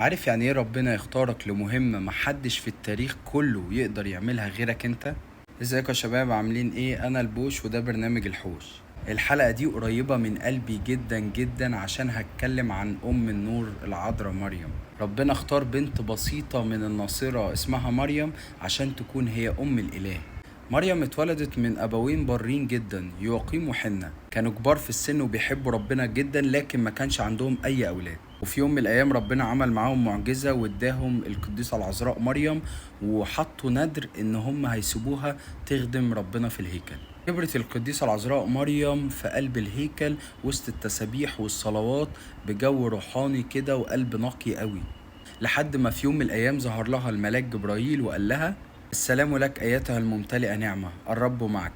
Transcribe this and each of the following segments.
عارف يعني ايه ربنا يختارك لمهمة محدش في التاريخ كله يقدر يعملها غيرك انت؟ ازيكم يا شباب، عاملين ايه؟ انا البوش وده برنامج الحوش. الحلقة دي قريبة من قلبي جدا جدا عشان هتكلم عن ام النور العذراء مريم. ربنا اختار بنت بسيطة من الناصرة اسمها مريم عشان تكون هي ام الاله. مريم اتولدت من ابوين بارين جدا، يقيم وحنة. كانوا كبار في السن وبيحبوا ربنا جدا، لكن ما كانش عندهم اي اولاد. وفي يوم من الايام ربنا عمل معاهم معجزة واداهم القديسة العذراء مريم، وحطوا ندر ان هم هيسيبوها تخدم ربنا في الهيكل. كبرت القديسة العذراء مريم في قلب الهيكل وسط التسابيح والصلوات، بجو روحاني كده وقلب نقي قوي. لحد ما في يوم من الأيام ظهر لها الملاك جبرائيل وقال لها: السلام لك أيتها الممتلئة نعمة، الرب معك.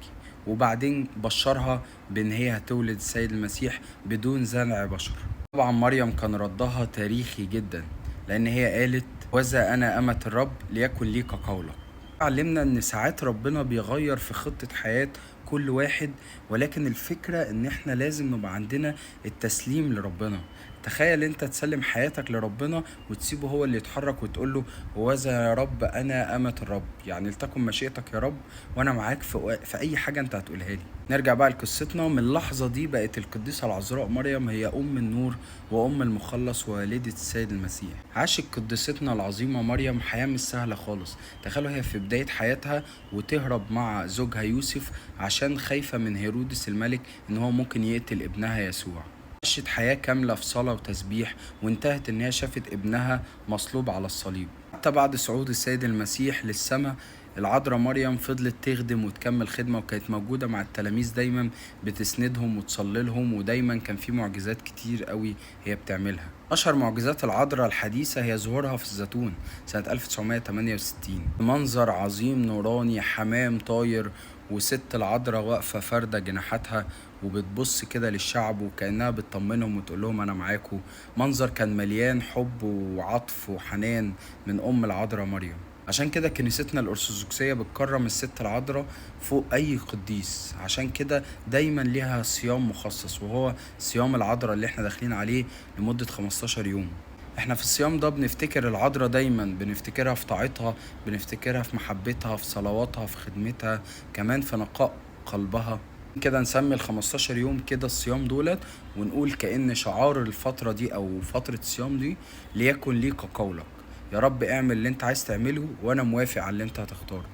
وبعدين بشرها بأن هي هتولد السيد المسيح بدون زرع بشر. طبعا مريم كان ردها تاريخي جدا، لأن هي قالت: وذا أنا أمة الرب، ليكن لي كقولك. علمنا ان ساعات ربنا بيغير في خطة حياة كل واحد، ولكن الفكرة ان احنا لازم نبقى عندنا التسليم لربنا. تخيل انت تسلم حياتك لربنا وتسيبه هو اللي يتحرك وتقوله: وذا يا رب انا امة الرب، يعني لتكن مشيئتك يا رب، وانا معاك في اي حاجة انت هتقولها لي. نرجع بقى لقصتنا. من اللحظة دي بقت القديسة العذراء مريم هي ام النور وام المخلص ووالدة السيد المسيح. عاشت قديستنا العظيمة مريم حياة مش سهلة خالص. تخيلوا هي في بداية حياتها وتهرب مع زوجها يوسف عشان خايفة من هيرودس الملك ان هو ممكن يقتل ابنها يسوع. عاشت حياة كاملة في صلاة وتسبيح، وانتهت ان هي شافت ابنها مصلوب على الصليب. حتى بعد صعود السيد المسيح للسماء، العذراء مريم فضلت تخدم وتكمل خدمة، وكانت موجودة مع التلاميذ دايما بتسندهم وتصلي لهم، ودايما كان في معجزات كتير قوي هي بتعملها. أشهر معجزات العذراء الحديثة هي ظهورها في الزيتون سنة 1968. منظر عظيم نوراني، حمام طاير وست العذراء واقفة فاردة جناحاتها وبتبص كده للشعب وكأنها بتطمنهم وتقول لهم أنا معاكم. منظر كان مليان حب وعطف وحنان من أم العذراء مريم. عشان كده كنيستنا الأرثوذكسية بتكرم الست العذراء فوق أي قديس. عشان كده دايما ليها صيام مخصص، وهو صيام العذراء اللي احنا داخلين عليه لمدة 15 يوم. احنا في الصيام ده بنفتكر العذراء، دايما بنفتكرها في طاعتها، بنفتكرها في محبتها، في صلواتها، في خدمتها، كمان في نقاء قلبها. كده نسمي ال15 يوم كده الصيام دولت، ونقول كأن شعار الفترة دي أو فترة الصيام دي: ليكن ليك قولك. يا رب اعمل اللي انت عايز تعمله وانا موافق على اللي انت هتختاره.